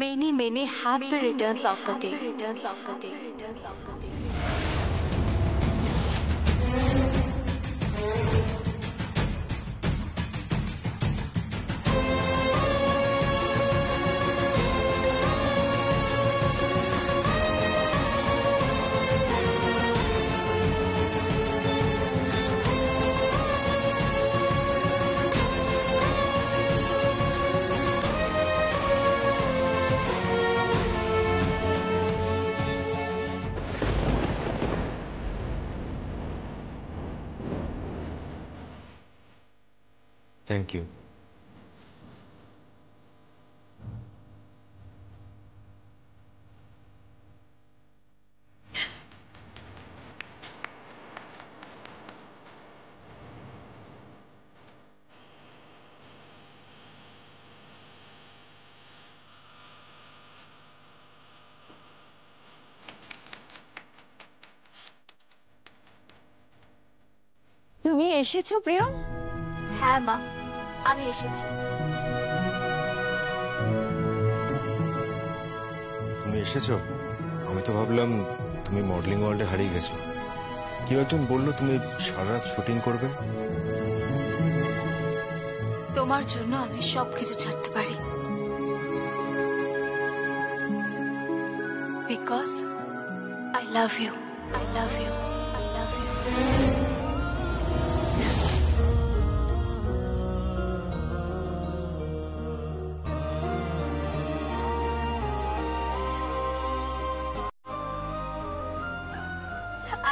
Many, many happy returns of the day. Thank you. তুমি এসেছো প্রিয়ম? হ্যাঁ মা, আমি এসেছি। তুমি এসেছো? আমি তো ভাবলাম তুমি মডেলিং ওয়ার্ল্ডে হারিয়ে গেছো। কেউ একজন বললো তুমি সারা রাত শুটিং করবে। তোমার জন্য আমি সবকিছু ছাড়তে পারি। Because I love you. I love you. I love you.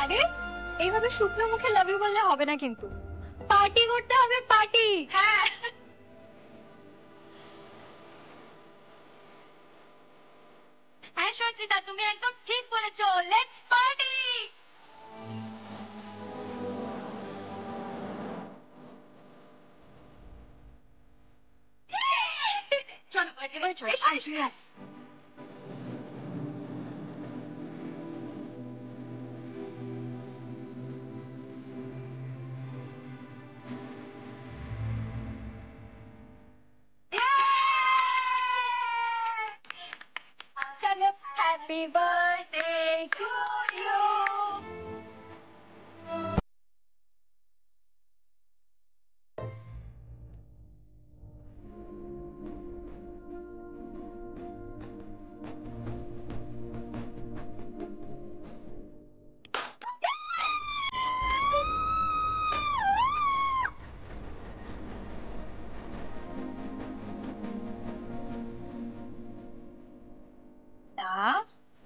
আরে এইভাবে শুকনো মুখে লাভ ইউ বললে হবে না, কিন্তু পার্টি করতে হবে, পার্টি। হ্যাঁ, হ্যাঁ সঞ্চিতা, তুমি একদম ঠিক বলেছো। Let's party. চলো পার্টি করে চলো। আসো। চলো, হ্যাপি বার্থডে টু ইউ।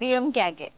প্রিয়মকে আগে।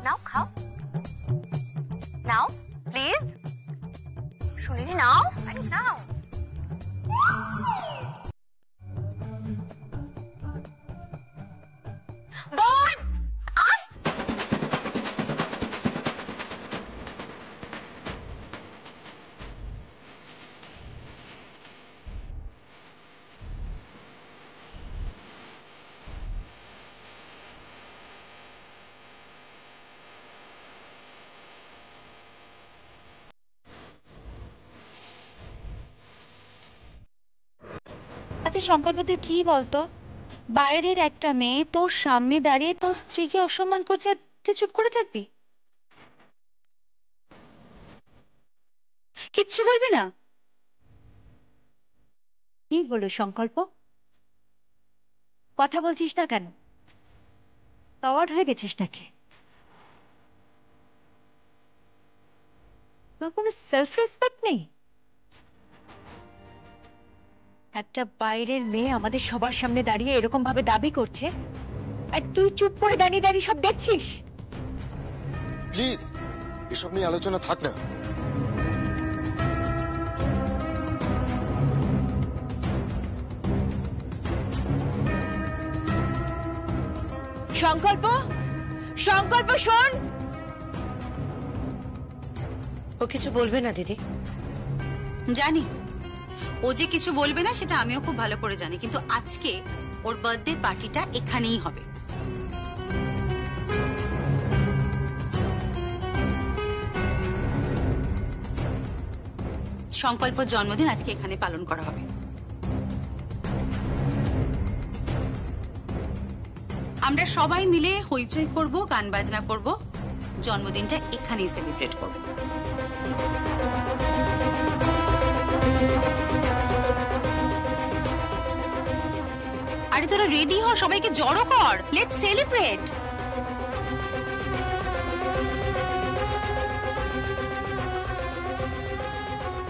নাও খাও, নাও প্লিজ। শুনিনি, নাও, আরে নাও। বোন, আয়। আচ্ছা সম্পর্ক তুই কি বলতো, বাইরের একটা মেয়ে তোর সামনে দাঁড়িয়ে তোর স্ত্রীকে অসম্মান করছে, তুই চুপ করে থাকবি? কিচ্ছু বলবি না? কি হলো সংকল্প? কথা বলছিস না কেন? টাওয়ার্ড হয়ে গেছিস নাকি? তোর কোনো সেলফ রেসপেক্ট নেই? একটা বাইরের মেয়ে আমাদের সবার সামনে দাঁড়িয়ে এরকম ভাবে দাবি করছে, আর তুই চুপ করে দাঁড়িয়ে দাঁড়িয়ে সব দেখছিস। প্লিজ এসব নিয়ে আলোচনা থাক না। সংকল্প, সংকল্প শোন। ও কিছু বলবে না দিদি। জানি ও যে কিছু বলবে না সেটা আমিও খুব ভালো করে জানি, কিন্তু আজকে ওর বার্থডে পার্টিটা এখানেই হবে। সংকল্প জন্মদিন আজকে এখানে পালন করা হবে। আমরা সবাই মিলে হইচই করব, গান বাজনা করব, জন্মদিনটা এখানেই সেলিব্রেট করব। আরে তোরা রেডি হ, সবাইকে জড়ো কর, লেটস সেলিব্রেট।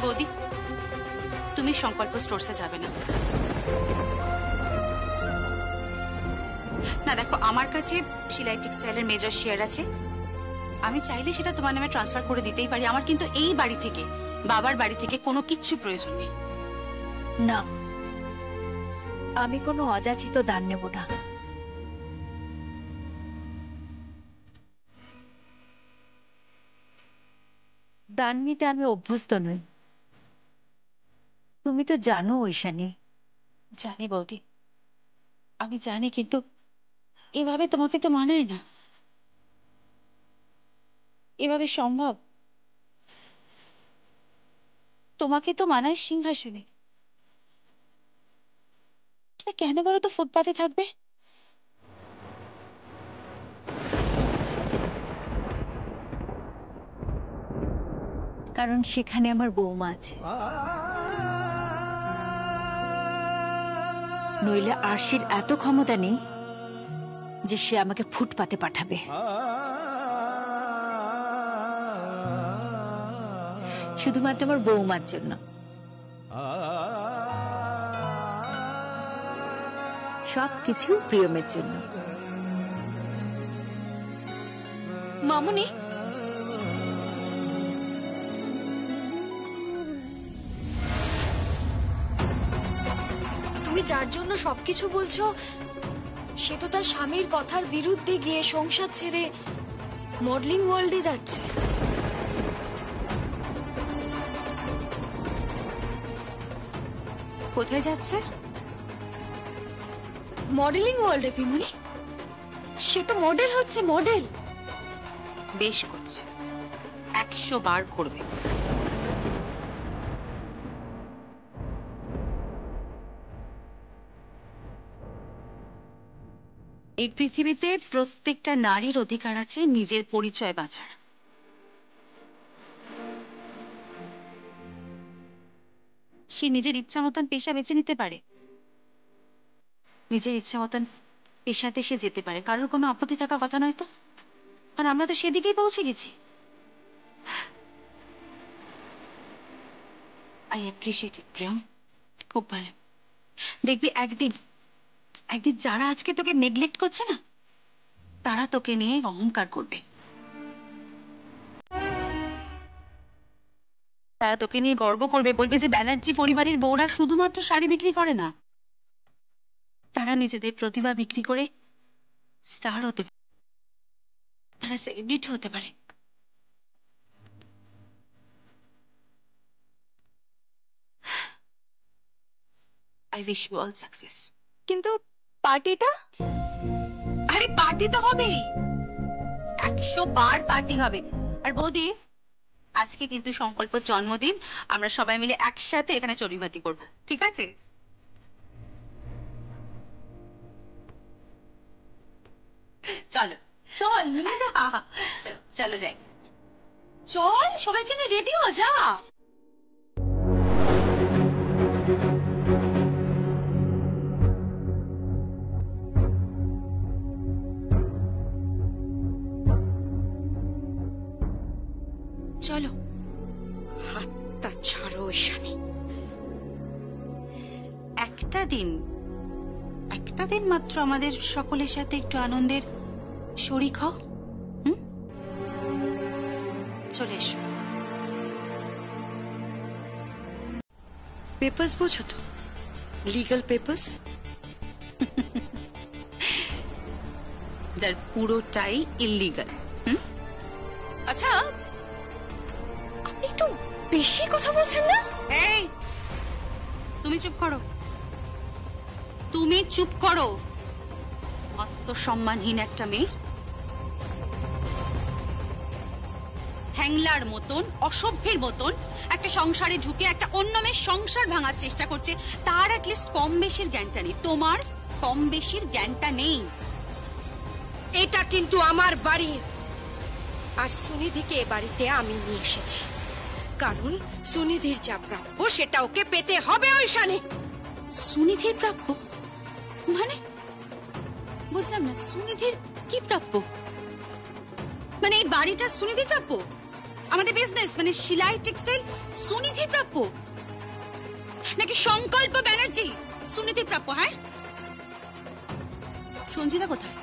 বৌদি, তুমি সংকল্প স্টোরসে যাবে না। না দেখো, আমার কাছে শিলাই টেক্সটাইলের মেজর শেয়ার আছে, আমি চাইলে সেটা তোমার নামে ট্রান্সফার করে দিতেই পারি। আমার কিন্তু এই বাড়ি থেকে, বাবার বাড়ি থেকে কোনো কিচ্ছু প্রয়োজন নেই। না, আমি কোনো অযাচিত দান নেব না। দান নিতে আমি অভ্যস্ত নই, তুমি তো জানো ঐশানী। জানি বৌদি, আমি জানি, কিন্তু এভাবে তোমাকে তো মানায় না। এভাবে সম্ভব? তোমাকে তো মানায় সিংহাসনে, কেন বলো তো ফুটপাতে থাকবে? কারণ সেখানে আমার বৌমা আছে, নইলে আরশির এত ক্ষমতা নেই যে সে আমাকে ফুটপাতে পাঠাবে। শুধুমাত্র আমার বৌমার জন্য। সবকিছু প্রিয়মের জন্য। মামুনি, তুমি যার জন্য সবকিছু বলছো সে তো তার স্বামীর কথার বিরুদ্ধে গিয়ে সংসার ছেড়ে মডেলিং ওয়ার্ল্ডে যাচ্ছে। কোথায় যাচ্ছে? মডেলিং ওয়ার্ল্ডে। পিমনি, সে তো মডেল হচ্ছে, মডেল। বেশ করছে, 100 বার করবে। এই পৃথিবীতে প্রত্যেকটা নারীর অধিকার আছে নিজের পরিচয় বাঁচার। সে নিজের ইচ্ছা মতন পেশা বেছে নিতে পারে, নিজের ইচ্ছা মতন পেশাতে সে যেতে পারে, কারোর কোনো আপত্তি থাকার কথা নয় তো। আর আমরা তো সেদিকেই পৌঁছে গেছি। আই অ্যাপ্রিশিয়েট ইট প্রিয়ম, খুব ভালো। দেখবি একদিন একদিন যারা আজকে তোকে নেগলেক্ট করছে না, তারা তোকে নিয়ে অহংকার করবে, তারা তোকে নিয়ে গর্ব করবে, বলবে যে ব্যানার্জি পরিবারের বউরা শুধুমাত্র শাড়ি বিক্রি করে না, তারা নিজেদের প্রতিভা বিক্রি করে স্টার হতে পারে, তারা সেলিব্রিটি হতে পারে। I wish you all success. কিন্তু পার্টিটা? আরে পার্টি তো হবেই, 100 বার পার্টি হবে। আর বৌদি, আজকে কিন্তু সংকল্পর জন্মদিন, আমরা সবাই মিলে একসাথে এখানে চড়ুইভাতি করবো, ঠিক আছে? চলো চল, চলো যাই, চল সবাইকে রেডি হয়ে যা। চলো। হাতটা ছাড়ো ঈশানী। একটা দিন মাত্র আমাদের সকলের সাথে একটু আনন্দের শরিক হও। চলে এসো। পেপার্স বোঝো তো, লিগ্যাল পেপার্স, যার পুরোটাই ইল্লিগাল। আচ্ছা, আপনি একটু বেশি কথা বলছেন না? এই, তুমি চুপ করো, তুমি চুপ করো। আত্মসম্মানহীন একটা মেয়ে, হ্যাংলার মতন, অসভ্যের মতন একটা সংসারে ঢুকে একটা অন্য মেয়ের সংসার ভাঙার চেষ্টা করছে। তার অ্যাটলিস্ট কম বেশির জ্ঞানটা নেই। তোমার কম বেশির জ্ঞানটা নেই। এটা কিন্তু আমার বাড়ি, আর সুনিধিকে এ বাড়িতে আমি নিয়ে এসেছি, কারণ সুনিধির যা প্রাপ্য সেটা ওকে পেতে হবে। ঈশানী, সুনিধির প্রাপ্য মানে? বুঝলাম না, সুনিধির কি প্রাপ্য? মানে এই বাড়িটা সুনিধির প্রাপ্য? আমাদের বিজনেস মানে শিলাই টেক্সটাইল সুনিধির প্রাপ্য? নাকি সংকল্প ব্যানার্জি সুনিধির প্রাপ্য? হ্যাঁ, সঞ্জিতা কোথায়?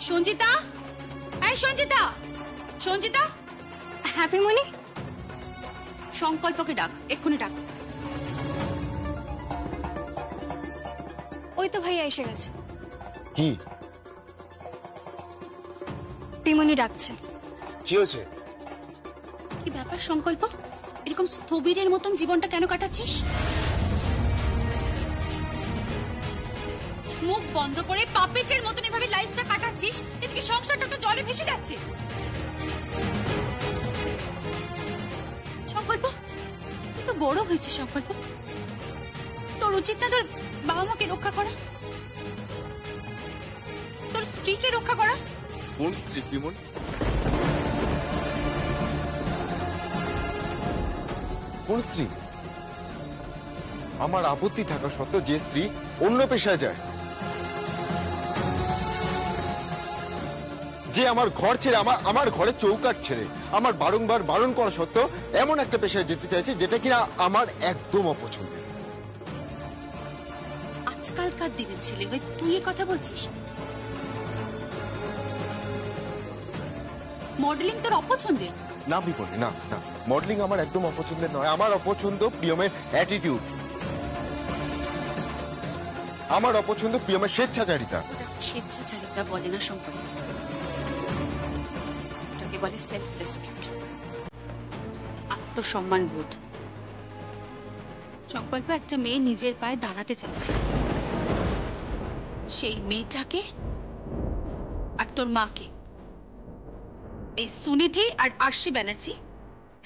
সঞ্জিতা, এই সঞ্জিতা, সঞ্জিতা। হ্যাপি মনি, সংকল্পকে ডাক, এক্ষুনি ডাক। ওই তো ভাইয়া এসে গেছে। কি পিমনি ডাকছে। কি হয়েছে? কি ব্যাপার সংকল্প? এরকম স্থবিরের মতন জীবনটা কেন কাটাচ্ছিস? মুখ বন্ধ করে পাপেটের মতন এভাবে লাইফটা কাটাচ্ছিস, এদিকে সংসারটা তো জলে ভেসে যাচ্ছে। সংকল্প, তুই তো বড় হয়েছিস সংকল্প, তোর উচিত না তোর বাবা মাকে রক্ষা করা, তোর স্ত্রীকে রক্ষা করা। কোন স্ত্রী বিমল? কোন স্ত্রী? আমার আপত্তি থাকা সত্ত্বেও যে স্ত্রী অন্য পেশায় যায়, যে আমার ঘর ছেড়ে, আমার ঘরের চৌকাঠ ছেড়ে আমার বারংবার বারণ করা সত্ত্বেও এমন একটা পেশায় যেতে চাইছে যেটা কিনা আমার একদম অপছন্দের। আজকালকার দিনের ছেলে হয়ে তুই এ কথা বলছিস? মডেলিং তোর অপছন্দের? না বিমল, না না, মডেলিং আমার একদম অপছন্দের নয়। আমার অপছন্দ প্রিয়মের অ্যাটিটিউড, আমার অপছন্দ প্রিয়মের স্বেচ্ছাচারিতা। স্বেচ্ছাচারিতা বলে না সম্পর্ক, ওটাকে বলে সেলফ রেসপেক্ট, আত্মসম্মান বোধ। সংকল্প একটা মেয়ে নিজের পায়ে দাঁড়াতে চাইছে, সেই মেয়েটাকে আর তোর মাকে এই সুনিধি আর আরশি ব্যানার্জি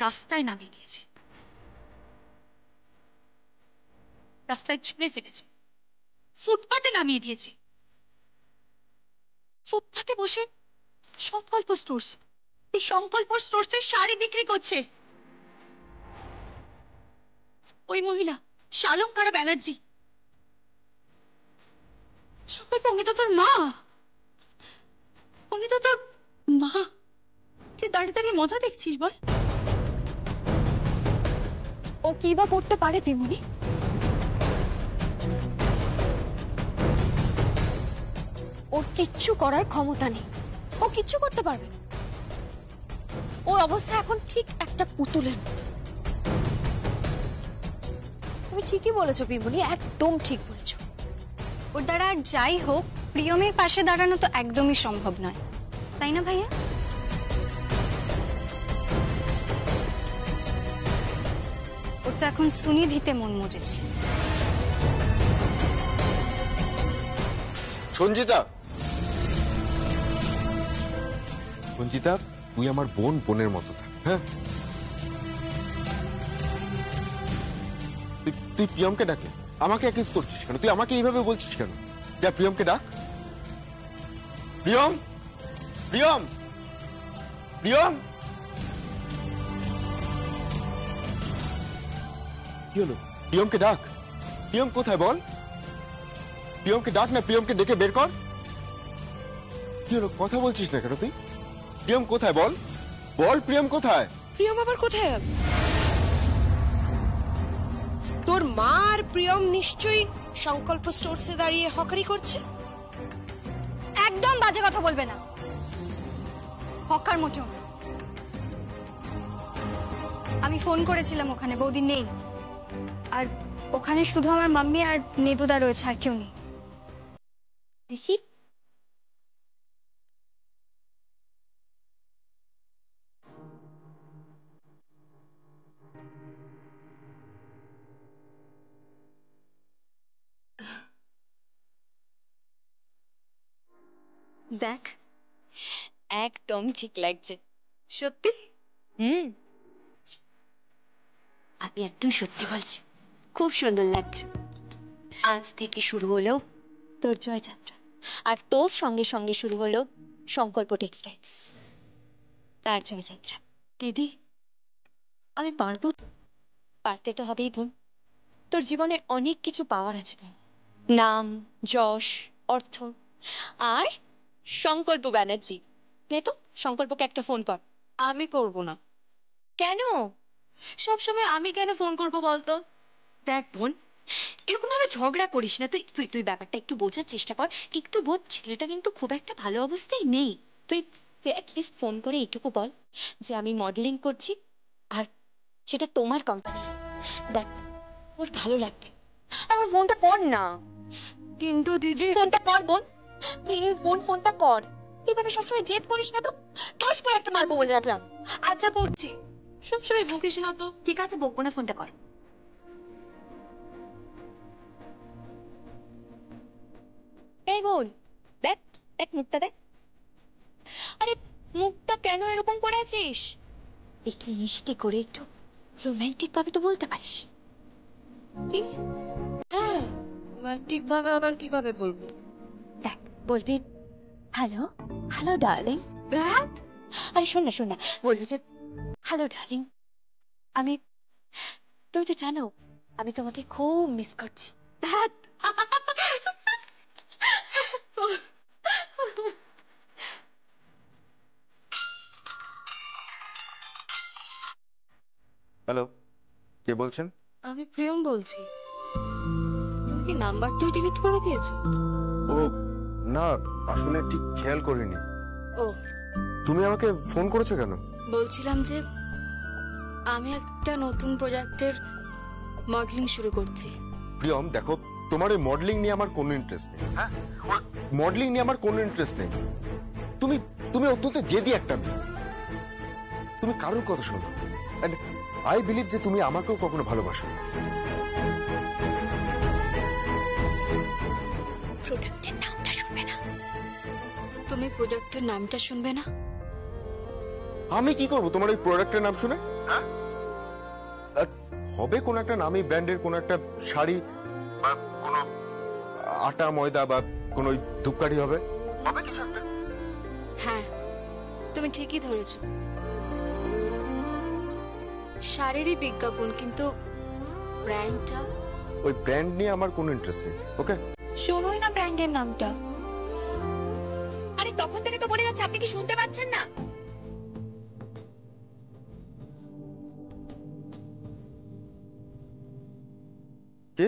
রাস্তায় নামিয়ে দিয়েছে, রাস্তায় ছুঁড়ে ফেলেছে, ফুটপাতে নামিয়ে দিয়েছে। ফুটপাতে বসে সংকল্প স্টোর্স, এই সংকল্প স্টোর্সে শাড়ি বিক্রি করছে ওই মহিলা শালঙ্কারা ব্যানার্জি। সংকল্প, উনি তো তোর মা, উনি তো তোর মা। তুই দাঁড়িয়ে দাঁড়িয়ে মজা দেখছিস বল? ও কি বা করতে পারে পিমনি? ওর কিচ্ছু করার ক্ষমতা নেই, ও কিচ্ছু করতে পারবে না। ওর অবস্থা এখন ঠিক একটা পুতুলের মতো। তুমি ঠিকই বলেছো পিমনি, একদম ঠিক বলেছো। ওর দ্বারা আর যাই হোক প্রিয়মের পাশে দাঁড়ানো তো একদমই সম্ভব নয়, তাই না ভাইয়া? ওর তো এখন সুনিধিতে মন মজেছে। সঞ্জিতা, সঞ্জিতা, তুই আমার বোন, বোনের মতো থাক। হ্যাঁ, তুই প্রিয়মকে ডাকে, আমাকে অ্যাকিউজ করছিস কেন? তুই আমাকে এইভাবে বলছিস কেন? যা প্রিয়মকে ডাক। প্রিয়ম, প্রিয়ম, প্রিয়ম। কি হলো? প্রিয়মকে ডাক। প্রিয়ম কোথায় বল? প্রিয়মকে ডাক না, প্রিয়মকে ডেকে বের কর। কি হলো, কথা বলছিস না কেন তুই? প্রিয়ম কোথায় বল? বল প্রিয়ম কোথায়? প্রিয়ম আবার কোথায় গেল? তোর মা আর প্রিয়ম নিশ্চয়ই সংকল্প স্টোরসে দাঁড়িয়ে হকারি করছে। একদম বাজে কথা বলবে না, হকার মোটেও না। আমি ফোন করেছিলাম, ওখানে বৌদি নেই, আর ওখানে শুধু আমার মাম্মি আর নেদুদা রয়েছে, আর কেউ নেই। দেখি দেখ, একদম ঠিক লাগছে। সত্যি? আমি একদম সত্যি বলছি, খুব সুন্দর লাগছে। আজ থেকে শুরু হলো তোর জয়যাত্রা, আর তোর সঙ্গে সঙ্গে শুরু হলো সংকল্প টেক্সটাইল তার জয়যাত্রা। দিদি, আমি পারবো তো? পারতে তো হবেই বোন, তোর জীবনে অনেক কিছু পাওয়ার আছে বোন। নাম, যশ, অর্থ, আর সংকল্প ব্যানার্জি। নে তো সংকল্পকে একটা ফোন কর। আমি করব না। কেন? সবসময় আমি কেন ফোন করব বলতো? দেখ বোন, এরকম ভাবে ঝগড়া করিস না। তুই তুই তুই ব্যাপারটা একটু বোঝার চেষ্টা কর, একটু বোঝ। ছেলেটা কিন্তু খুব একটা ভালো অবস্থায় নেই। তুই তুই অ্যাটলিস্ট ফোন করে এইটুকু বল যে আমি মডেলিং করছি, আর সেটা তোমার কোম্পানি। দেখ, ওর ভালো লাগবে। আমার ফোনটা কর না। কিন্তু দিদি, ফোনটা কর বোন, প্লিজ বোন, ফোনটা কর। এভাবে সবসময় জেদ করিস না তো, ঠাস করে একটা মারবো বলে রাখলাম। আচ্ছা করছি। সবসময় বকিস না তো। ঠিক আছে, বকবো না, ফোনটা কর। এই বোন, দেখ দেখ মুখটা দেখ। আরে মুখটা কেন এরকম করে আছিস? একটু মিষ্টি করে, একটু রোমান্টিক ভাবে তো বলতে পারিস। কি? হ্যাঁ, রোমান্টিক ভাবে আবার কিভাবে বলবো? দেখ, বলবি হ্যালো, হ্যালো ডার্লিং। ব্যাট? আরে শোন না শোন না, বলবি যে হ্যালো ডার্লিং, আমি, তুমি তো জানো আমি তোমাকে খুব মিস করছি। ব্যাট? হ্যালো, কে বলছেন? আমি প্রিয়ম বলছি। তুমি কি নাম্বারটাও ডিলিট করে দিয়েছো? ও না, আসলে ঠিক খেয়াল করিনি। ও, তুমি আমাকে ফোন করেছো কেন? বলছিলাম যে আমি একটা নতুন প্রজেক্টের মডেলিং শুরু করছি। প্রিয়ম দেখো, তোমার এই মডেলিং নিয়ে আমার কোনো ইন্টারেস্ট নেই। হ্যাঁ, মডেলিং নিয়ে আমার কোনো ইন্টারেস্ট নেই। তুমি তুমি অত্যন্ত জেদি একটা মেয়ে। তুমি কারোর কথা শোনো, এন্ড আই বিলিভ যে তুমি আমাকেও কখনো ভালোবাসো না। প্রোডাক্টের নামটা শুনবে না? তুমি প্রোডাক্টের নামটা শুনবে না? আমি কি করব তোমার ওই প্রোডাক্টের নাম শুনে? হ্যাঁ, হবে কোন একটা নামী ব্র্যান্ডের কোন একটা শাড়ি বা কোন আটা ময়দা বা কোন ওই ধূপকাঠি হবে, হবে কিছু একটা। হ্যাঁ, তুমি ঠিকই ধরেছ। শাড়িরই বিজ্ঞাপন, কিন্তু ব্র্যান্ডটা? ওই ব্র্যান্ড নিয়ে আমার কোনো ইন্টারেস্ট নেই। ওকে, শোনোই না ব্র্যান্ডের নামটা। আরে তখন থেকে তো বলে যাচ্ছে, আপনি কি শুনতে পাচ্ছেন না? কে?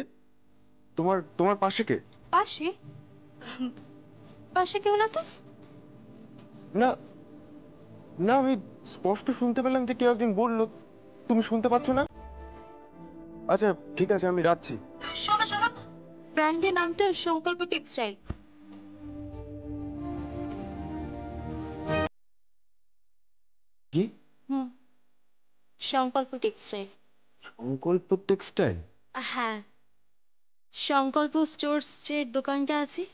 তোমার তোমার পাশে কে? পাশে? পাশে কেউ না তো? না না, আমি স্পষ্ট শুনতে পেলাম যে কেউ একজন বললো। তুমি শুনতে পাচ্ছ না? আচ্ছা ঠিক আছে, আমি রাখছি। শোনো শোনো, ব্র্যান্ডের নামটা সংকল্প টেক্সটাইল। কি? হুম, সংকল্প টেক্সটাইল। সংকল্প টেক্সটাইল? হ্যাঁ, সংকল্প স্টোর্স যে দোকানটা আছে,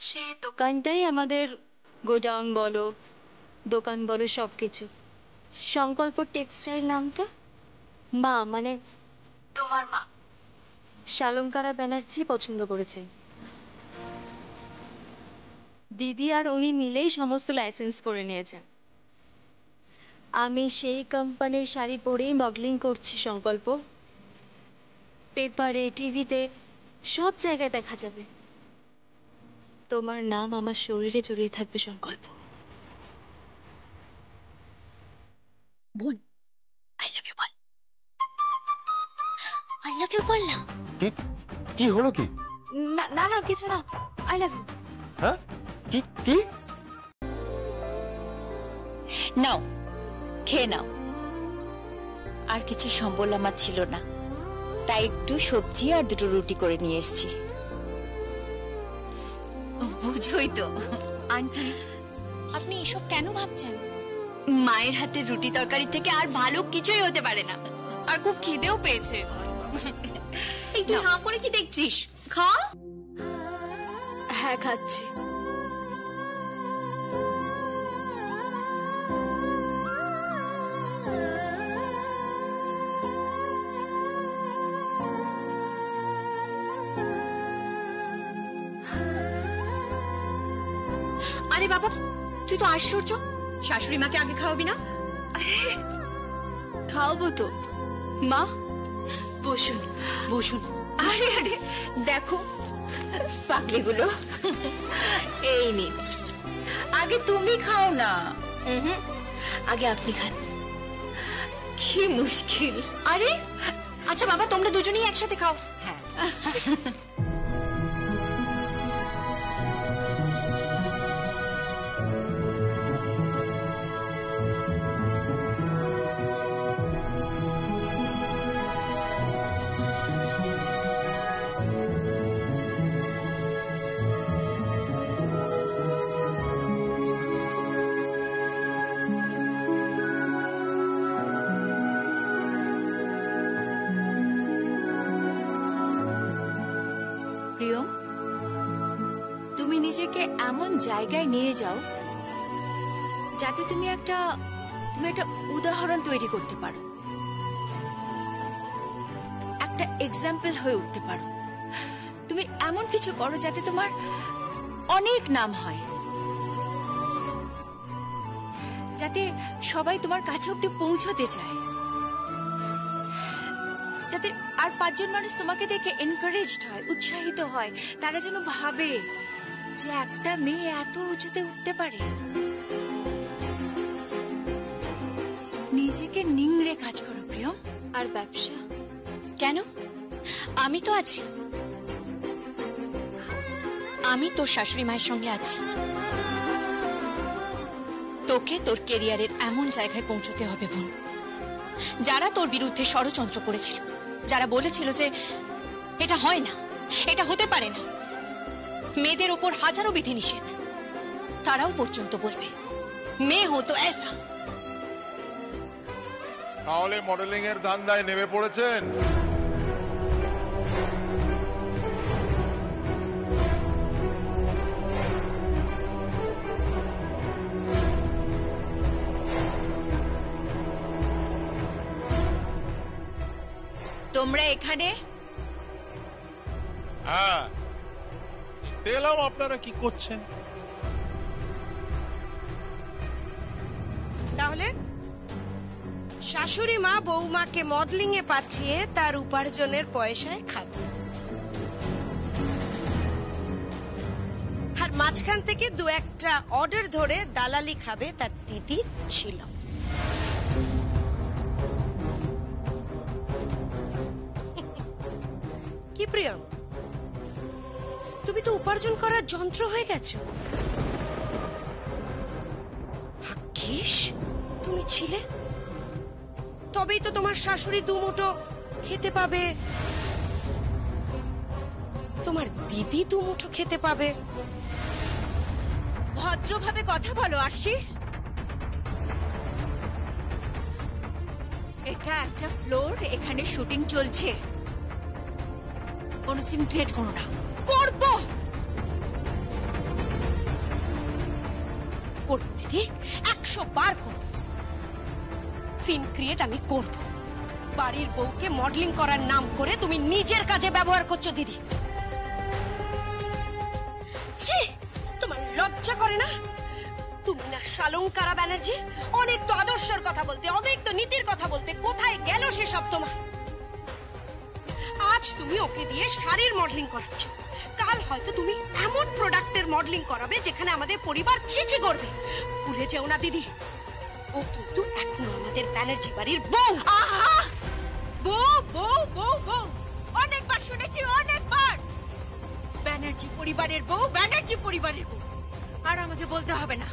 সেই দোকানটাই আমাদের গোডাউন বলো, দোকান বলো, সবকিছু। সংকল্প টেক্সটাইল নামটা মা, মানে তোমার মা শালঙ্কারা ব্যানার্জি পছন্দ করেছে। দিদি আর উনি মিলেই সমস্ত লাইসেন্স করে নিয়েছেন। আমি সেই কোম্পানির শাড়ি পরেই মডেলিং করছি সংকল্প। পেপারে, টিভিতে, সব জায়গায় দেখা যাবে। তোমার নাম আমার শরীরে জড়িয়ে থাকবে সংকল্প। বোন, আই লাভ ইউ বল। আই লাভ ইউ বল না। কি কি হলো কি? না না না কিছু না, আই লাভ ইউ। হ্যাঁ কি কি? নাও খেয়ে নাও। আর কিছু সম্বল আমার ছিল না, তাই একটু সবজি আর দুটো রুটি করে নিয়ে এসেছি। বুঝোই তো। আন্টি, আপনি এসব কেন ভাবছেন? মায়ের হাতের রুটি তরকারি থেকে আর ভালো কিছুই হতে পারে না। আর খুব খিদেও পেয়েছে। এই তুই হাঁ করে কি দেখছিস? খা। হ্যাঁ, খাচ্ছি। আরে বাবা, তুই তো আশ্চর্য, শাশুড়ি মাকে আগে খাওয়াবি না? খাওয়াবো তো। মা বসুন বসুন। আরে আরে দেখো পাগলিগুলো, এই নিন, আগে তুমি খাও না। আগে আপনি খান। কি মুশকিল। আরে আচ্ছা বাবা, তোমরা দুজনেই একসাথে খাও। হ্যাঁ প্রিয়ম, তুমি নিজেকে এমন জায়গায় নিয়ে যাও যাতে তুমি একটা উদাহরণ তৈরি করতে পারো, একটা এক্সাম্পল হয়ে উঠতে পারো। তুমি এমন কিছু করো যাতে তোমার অনেক নাম হয়, যাতে সবাই তোমার কাছে অব্দি পৌঁছতে চায়, যাতে আর 5 জন মানুষ তোমাকে দেখে এনকারেজড হয়, উৎসাহিত হয়। তারা যেন ভাবে যে একটা মেয়ে এত উঁচুতে উঠতে পারে। নিজেকে নিংড়ে কাজ করো প্রিয়ম। আর ব্যবসা? কেন? আমি তো আছি, আমি তোর শাশুড়ি মায়ের সঙ্গে আছি। তোকে তোর কেরিয়ারের এমন জায়গায় পৌঁছতে হবে বোন। যারা তোর বিরুদ্ধে ষড়যন্ত্র করেছিল, যারা বলেছিল যে এটা হয় না, এটা হতে পারে না, মেয়েদের ওপর হাজারো বিধিনিষেধ, তারাও পর্যন্ত বলবে মেয়ে হতো এসা। তাহলে মডেলিং এর ধান্দায় নেমে পড়েছেন? তোমরা এখানে? হ্যাঁ, এলাম। আপনারা কি করছেন? তাহলে শাশুড়ি মা বৌমাকে মডেলিং এ পাঠিয়ে তার উপার্জনের পয়সায় খাবে, আর মাঝখান থেকে 2-1টা অর্ডার ধরে দালালি খাবে তার দিদি ছিল। কি প্রিয়ম, তুমি তো উপার্জন করার যন্ত্র হয়ে গেছো। ভাগ্যিস তুমি ছিলে, তবেই তো তোমার শাশুড়ি 2 মুঠো খেতে পাবে, তোমার দিদি 2 মুঠো খেতে পাবে। ভদ্রভাবে কথা বলো আরশি। এটা একটা ফ্লোর, এখানে শুটিং চলছে, কোনো সিন ক্রিয়েট করো না। করবো দিদি, 100 বার করবো। সিন ক্রিয়েট আমি করব। বাড়ির বউকে মডেলিং করার নাম করে তুমি নিজের কাজে ব্যবহার করছো দিদি। ছি, তোমার লজ্জা করে না? তুমি না শালঙ্কারা ব্যানার্জি, অনেক তো আদর্শের কথা বলতে, অনেক তো নীতির কথা বলতে, কোথায় গেল সেসব তোমার? আজ তুমি ওকে দিয়ে শাড়ির মডেলিং করাচ্ছ, কাল হয়তো তুমি এমন প্রোডাক্টের মডেলিং করাবে যেখানে আমাদের পরিবার চিচি করবে। ভুলে যেও না দিদি, ও কিন্তু এখনো আমাদের ব্যানার্জি বাড়ির বউ। আহা, বউ বউ বউ বউ, অনেকবার শুনেছি, অনেকবার। ব্যানার্জি পরিবারের বউ, ব্যানার্জি পরিবারের বউ। আর আমাকে বলতে হবে না,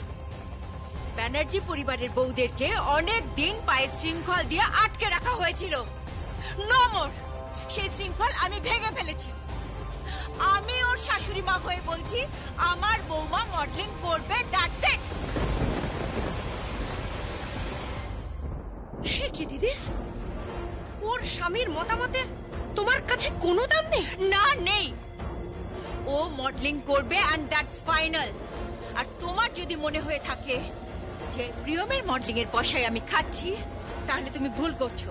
ব্যানার্জি পরিবারের বউদেরকে অনেক দিন পায়ে শৃঙ্খল দিয়ে আটকে রাখা হয়েছিল। No more. সেই শৃঙ্খল আমি ভেঙে ফেলেছি। আমি ওর শাশুড়ি মা হয়ে বলছি, আমার বৌমা মডেলিং করবে, দ্যাটস ইট। সে কি দিদি, ওর স্বামীর মতামতে তোমার কাছে কোনো দাম নেই? না, নেই। ও মডেলিং করবে এন্ড দ্যাটস ফাইনাল। আর তোমার যদি মনে হয়ে থাকে যে প্রিয়মের মডেলিং এর পয়সায় আমি খাচ্ছি, তাহলে তুমি ভুল করছো।